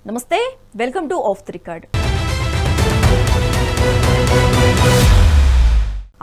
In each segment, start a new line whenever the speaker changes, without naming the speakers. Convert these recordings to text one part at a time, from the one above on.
నమస్తే, welcome to of the record.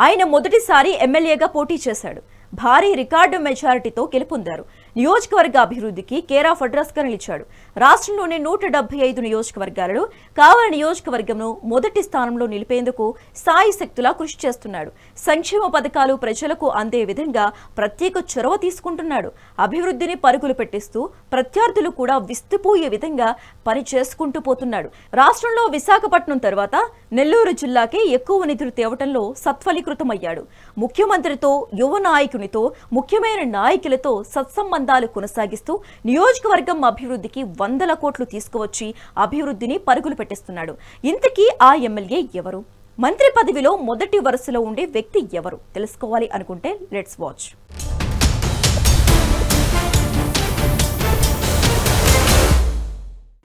ఆయన మొదటిసారి ఎమ్మెల్యేగా పోటీ చేశాడు. భారీ రికార్డు మెజారిటీతో గెలుపొందారు. నియోజకవర్గ అభివృద్ధికి కేర్ ఆఫ్ అడ్రస్ గా నిలిచాడు. రాష్ట్రంలోని 175 నియోజకవర్గాలలో కావలి నియోజకవర్గంను మొదటి స్థానంలో నిలిపేందుకు సాయి శక్తులా కృషి చేస్తున్నాడు. సంక్షేమ పథకాలు ప్రజలకు అందే విధంగా ప్రత్యేక చొరవ తీసుకుంటున్నాడు. అభివృద్ధిని పరుగులు పెట్టిస్తూ ప్రత్యర్థులు కూడా విస్తుపోయే విధంగా పని చేసుకుంటూ పోతున్నాడు. రాష్ట్రంలో విశాఖపట్నం తర్వాత నెల్లూరు జిల్లాకే ఎక్కువ నిధులు తేవటంలో సత్ఫలీకృతమయ్యాడు. ముఖ్యమంత్రితో, యువ నాయకునితో, ముఖ్యమైన నాయకులతో సత్సంబంధాలు కొనసాగిస్తూ నియోజకవర్గం అభివృద్ధికి 100 కోట్లు తీసుకువచ్చి అభివృద్ధిని పరుగులు పెట్టిస్తున్నాడు. ఇంతకీ ఆ ఎమ్మెల్యే ఎవరు? మంత్రి పదవిలో మొదటి వరుసలో ఉండే వ్యక్తి ఎవరు? తెలుసుకోవాలి అనుకుంటే లెట్స్ వాచ్.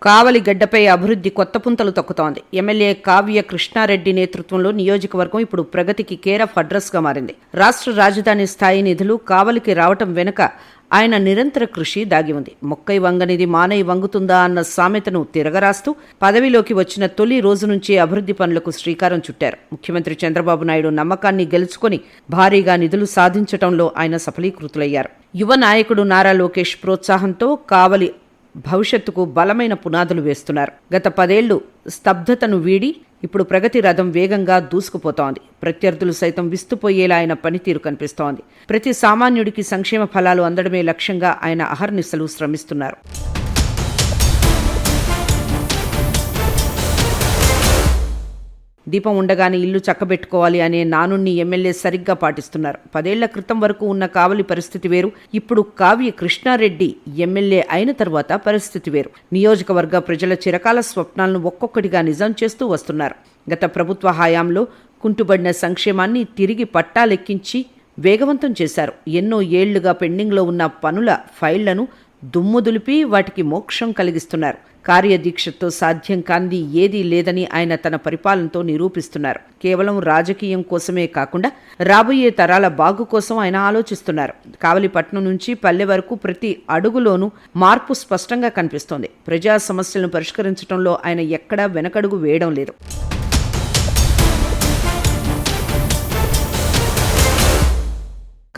కావలి గడ్డపై అభివృద్ధి కొత్త పుంతలు తొక్కుతోంది. ఎమ్మెల్యే కావ్య కృష్ణారెడ్డి నేతృత్వంలో నియోజకవర్గం ఇప్పుడు ప్రగతికి కేర్ ఆఫ్ అడ్రస్ గా మారింది. రాష్ట్ర రాజధాని స్థాయి నిధులు కావలికి రావటం వెనుక ఆయన నిరంతర కృషి దాగి ఉంది. మొక్కై వంగనిది మానై వంగుతుందా అన్న సామెతను తిరగరాస్తూ పదవిలోకి వచ్చిన తొలి రోజు నుంచే అభివృద్ధి పనులకు శ్రీకారం చుట్టారు. ముఖ్యమంత్రి చంద్రబాబు నాయుడు నమ్మకాన్ని గెలుచుకొని భారీగా నిధులు సాధించటంలో ఆయన సఫలీకృతులయ్యారు. యువ నాయకుడు నారా లోకేష్ ప్రోత్సాహంతో కావలి భవిష్యత్తుకు బలమైన పునాదులు వేస్తున్నారు. గత 10 ఏళ్లు స్తబ్దతను వీడి ఇప్పుడు ప్రగతి రథం వేగంగా దూసుకుపోతోంది. ప్రత్యర్థులు సైతం విస్తుపోయేలా ఆయన పనితీరు కనిపిస్తోంది. ప్రతి సామాన్యుడికి సంక్షేమ ఫలాలు అందడమే లక్ష్యంగా ఆయన అహర్నిశలు శ్రమిస్తున్నారు. దీపం ఉండగానే ఇల్లు చక్కబెట్టుకోవాలి అనే నానుణ్ణి ఎమ్మెల్యే సరిగ్గా పాటిస్తున్నారు. 10 ఏళ్ల క్రితం వరకు ఉన్న కావలి పరిస్థితి వేరు. ఇప్పుడు కావ్య కృష్ణారెడ్డి ఎమ్మెల్యే అయిన తర్వాత పరిస్థితి వేరు. నియోజకవర్గ ప్రజల చిరకాల స్వప్నాలను ఒక్కొక్కటిగా నిజం చేస్తూ వస్తున్నారు. గత ప్రభుత్వ హయాంలో కుంటుబడిన సంక్షేమాన్ని తిరిగి పట్టాలెక్కించి వేగవంతం చేశారు. ఎన్నో ఏళ్లుగా పెండింగ్లో ఉన్న పనుల ఫైళ్లను దుమ్ము దులిపి వాటికి మోక్షం కలిగిస్తున్నారు. కార్యదీక్షతో సాధ్యం కాంది ఏదీ లేదని ఆయన తన పరిపాలనతో నిరూపిస్తున్నారు. కేవలం రాజకీయం కోసమే కాకుండా రాబోయే తరాల బాగు కోసం ఆయన ఆలోచిస్తున్నారు. కావలిపట్నం నుంచి పల్లె వరకు ప్రతి అడుగులోనూ మార్పు స్పష్టంగా కనిపిస్తోంది. ప్రజా సమస్యలను పరిష్కరించడంలో ఆయన ఎక్కడా వెనకడుగు వేయడం లేదు.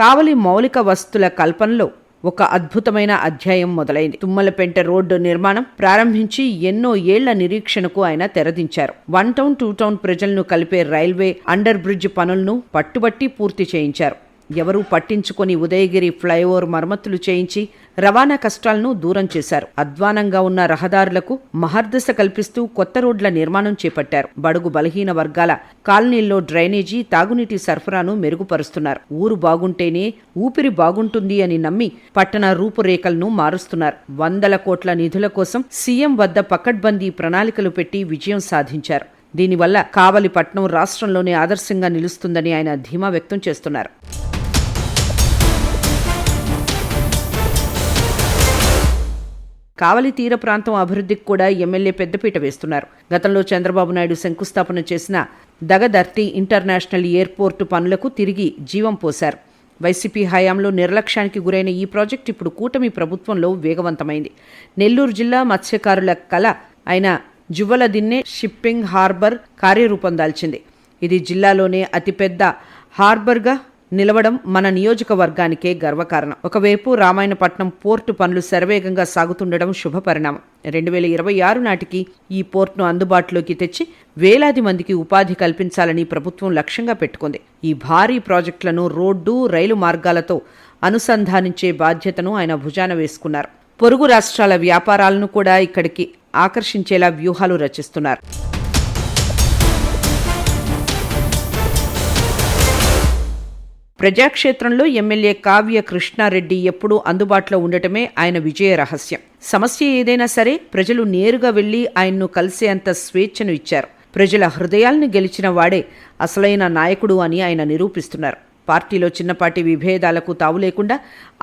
కావలి మౌలిక వస్తుల కల్పనలో ఒక అద్భుతమైన అధ్యాయం మొదలైంది. తుమ్మలపెంట రోడ్డు నిర్మాణం ప్రారంభించి ఎన్నో ఏళ్ల నిరీక్షణకు ఆయన తెరదించారు. 1 టౌన్ 2 టౌన్ ప్రజలను కలిపే రైల్వే అండర్ బ్రిడ్జ్ పనులను పట్టుబట్టి పూర్తి చేయించారు. ఎవరూ పట్టించుకొని ఉదయగిరి ఫ్లైఓవర్ మరమ్మతులు చేయించి రవాణా కష్టాలను దూరం చేశారు. అధ్వానంగా ఉన్న రహదారులకు మహర్దశ కల్పిస్తూ కొత్త రోడ్ల నిర్మాణం చేపట్టారు. బడుగు బలహీన వర్గాల కాలనీల్లో డ్రైనేజీ, తాగునీటి సరఫరాను మెరుగుపరుస్తున్నారు. ఊరు బాగుంటేనే ఊపిరి బాగుంటుంది అని నమ్మి పట్టణ రూపురేఖలను మారుస్తున్నారు. 100 కోట్ల నిధుల కోసం సీఎం వద్ద పకడ్బందీ ప్రణాళికలు పెట్టి విజయం సాధించారు. దీనివల్ల కావలిపట్నం రాష్ట్రంలోనే ఆదర్శంగా నిలుస్తుందని ఆయన ధీమా వ్యక్తం చేస్తున్నారు. కావలి తీర ప్రాంతం అభివృద్ధికి కూడా ఎమ్మెల్యే పెద్దపీట వేస్తున్నారు. గతంలో చంద్రబాబు నాయుడు శంకుస్థాపన చేసిన దగదర్తి ఇంటర్నేషనల్ ఎయిర్పోర్టు పనులకు తిరిగి జీవం పోశారు. వైసీపీ హయాంలో నిర్లక్ష్యానికి గురైన ఈ ప్రాజెక్టు ఇప్పుడు కూటమి ప్రభుత్వంలో వేగవంతమైంది. నెల్లూరు జిల్లా మత్స్యకారుల కళ అయిన జువ్వలదిన్నె షిప్పింగ్ హార్బర్ కార్యరూపం దాల్చింది. ఇది జిల్లాలోనే అతిపెద్ద హార్బర్గా నిలవడం మన నియోజకవర్గానికే గర్వకారణం. ఒకవైపు రామాయణపట్నం పోర్టు పనులు శరవేగంగా సాగుతుండడం శుభపరిణామం. 2026 నాటికి ఈ పోర్టును అందుబాటులోకి తెచ్చి వేలాది మందికి ఉపాధి కల్పించాలని ప్రభుత్వం లక్ష్యంగా పెట్టుకుంది. ఈ భారీ ప్రాజెక్టులను రోడ్డు, రైలు మార్గాలతో అనుసంధానించే బాధ్యతను ఆయన భుజాన వేసుకున్నారు. పొరుగు రాష్ట్రాల వ్యాపారాలను కూడా ఇక్కడికి ఆకర్షించేలా వ్యూహాలు రచిస్తున్నారు. ప్రజాక్షేత్రంలో ఎమ్మెల్యే కావ్య కృష్ణారెడ్డి ఎప్పుడూ అందుబాటులో ఉండటమే ఆయన విజయ రహస్యం. సమస్య ఏదైనా సరే ప్రజలు నేరుగా వెళ్లి ఆయన్ను కలిసేంత స్వేచ్ఛను ఇచ్చారు. ప్రజల హృదయాల్ని గెలిచిన వాడే అసలైన నాయకుడు అని ఆయన నిరూపిస్తున్నారు. పార్టీలో చిన్నపాటి విభేదాలకు తావు లేకుండా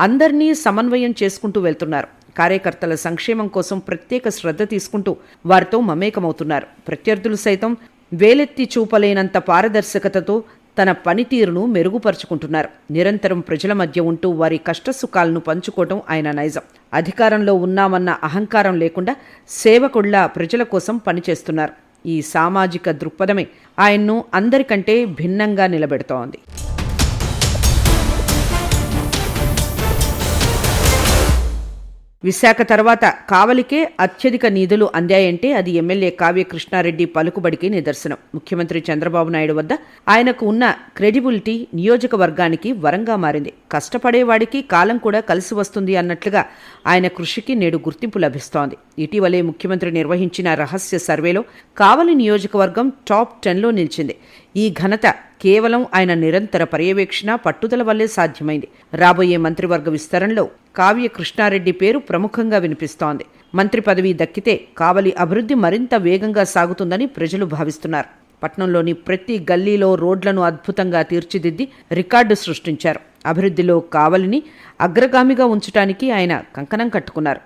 అందర్నీ సమన్వయం చేసుకుంటూ వెళ్తున్నారు. కార్యకర్తల సంక్షేమం కోసం ప్రత్యేక శ్రద్ధ తీసుకుంటూ వారితో మమేకమవుతున్నారు. ప్రత్యర్థులు సైతం వేలెత్తి చూపలేనంత పారదర్శకతతో తన పనితీరును మెరుగుపరుచుకుంటున్నారు. నిరంతరం ప్రజల మధ్య ఉంటూ వారి కష్టసుఖాలను పంచుకోవటం ఆయన నైజం. అధికారంలో ఉన్నామన్న అహంకారం లేకుండా సేవకుళ్లా ప్రజల కోసం పనిచేస్తున్నారు. ఈ సామాజిక దృక్పథమే ఆయన్ను అందరికంటే భిన్నంగా నిలబెడుతోంది. విశాఖ తర్వాత కావలికే అత్యధిక నిధులు అందాయంటే అది ఎమ్మెల్యే కావ్య కృష్ణారెడ్డి పలుకుబడికి నిదర్శనం. ముఖ్యమంత్రి చంద్రబాబు నాయుడు వద్ద ఆయనకు ఉన్న క్రెడిబిలిటీ నియోజకవర్గానికి వరంగా మారింది. కష్టపడేవాడికి కాలం కూడా కలిసి వస్తుంది అన్నట్లుగా ఆయన కృషికి నేడు గుర్తింపు లభిస్తోంది. ఇటీవలే ముఖ్యమంత్రి నిర్వహించిన రహస్య సర్వేలో కావలి నియోజకవర్గం టాప్ 10లో నిలిచింది. ఈ ఘనత కేవలం ఆయన నిరంతర పర్యవేక్షణ, పట్టుదల వల్లే సాధ్యమైంది. రాబోయే మంత్రివర్గ విస్తరణలో కావ్య కృష్ణారెడ్డి పేరు ప్రముఖంగా వినిపిస్తోంది. మంత్రి పదవి దక్కితే కావలి అభివృద్ధి మరింత వేగంగా సాగుతుందని ప్రజలు భావిస్తున్నారు. పట్నంలోని ప్రతి గల్లీలో రోడ్లను అద్భుతంగా తీర్చిదిద్ది రికార్డు సృష్టించారు. అభివృద్ధిలో కావలిని అగ్రగామిగా ఉంచడానికి ఆయన కంకణం కట్టుకున్నారు.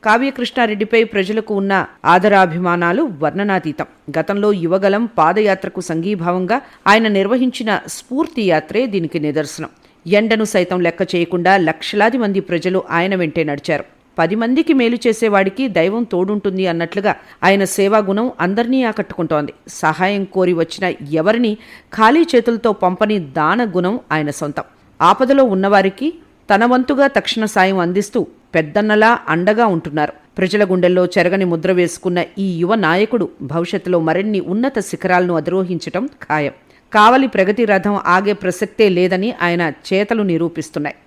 కావ్య కృష్ణారెడ్డిపై ప్రజలకు ఉన్న ఆదరాభిమానాలు వర్ణనాతీతం. గతంలో యువగలం పాదయాత్రకు సంఘీభావంగా ఆయన నిర్వహించిన స్ఫూర్తి యాత్రే దీనికి నిదర్శనం. ఎండను సైతం లెక్క చేయకుండా లక్షలాది మంది ప్రజలు ఆయన వెంటే నడిచారు. 10 మందికి మేలు చేసేవాడికి దైవం తోడుంటుంది అన్నట్లుగా ఆయన సేవాగుణం అందరినీ ఆకట్టుకుంటోంది. సహాయం కోరి వచ్చిన ఎవరిని ఖాళీ చేతులతో పంపని దాన గుణం ఆయన సొంతం. ఆపదలో ఉన్నవారికి తన వంతుగా తక్షణ సాయం అందిస్తూ పెద్దన్నలా అండగా ఉంటున్నారు. ప్రజల గుండెల్లో చెరగని ముద్ర వేసుకున్న ఈ యువ నాయకుడు భవిష్యత్తులో మరిన్ని ఉన్నత శిఖరాలను అధిరోహించటం ఖాయం. కావలి ప్రగతి రథం ఆగే ప్రసక్తే లేదని ఆయన చేతలు నిరూపిస్తున్నాయి.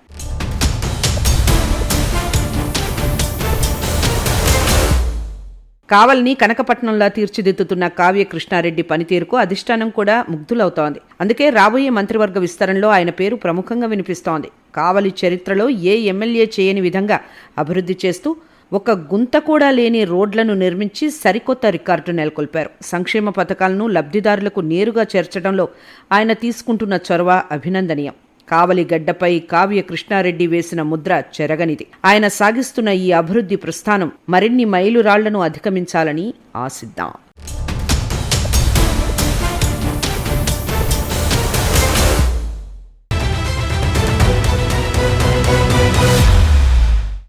కావలిని కనకపట్నంలా తీర్చిదిద్దుతున్న కావ్య కృష్ణారెడ్డి పనితీరుకు అధిష్టానం కూడా ముగ్ధులవుతోంది. అందుకే రాబోయే మంత్రివర్గ విస్తరణలో ఆయన పేరు ప్రముఖంగా వినిపిస్తోంది. కావలి చరిత్రలో ఏ ఎమ్మెల్యే చేయని విధంగా అభివృద్ధి చేస్తూ ఒక గుంత కూడా లేని రోడ్లను నిర్మించి సరికొత్త రికార్డు నెలకొల్పారు. సంక్షేమ పథకాలను లబ్ధిదారులకు నేరుగా చేర్చడంలో ఆయన తీసుకుంటున్న చొరవ అభినందనీయం. కావలి గడ్డపై కావ్య కృష్ణారెడ్డి వేసిన ముద్ర చెరగనిది. ఆయన సాగిస్తున్న ఈ అభివృద్ధి ప్రస్థానం మరిన్ని మైలురాళ్లను అధిగమించాలని ఆశిద్దాం.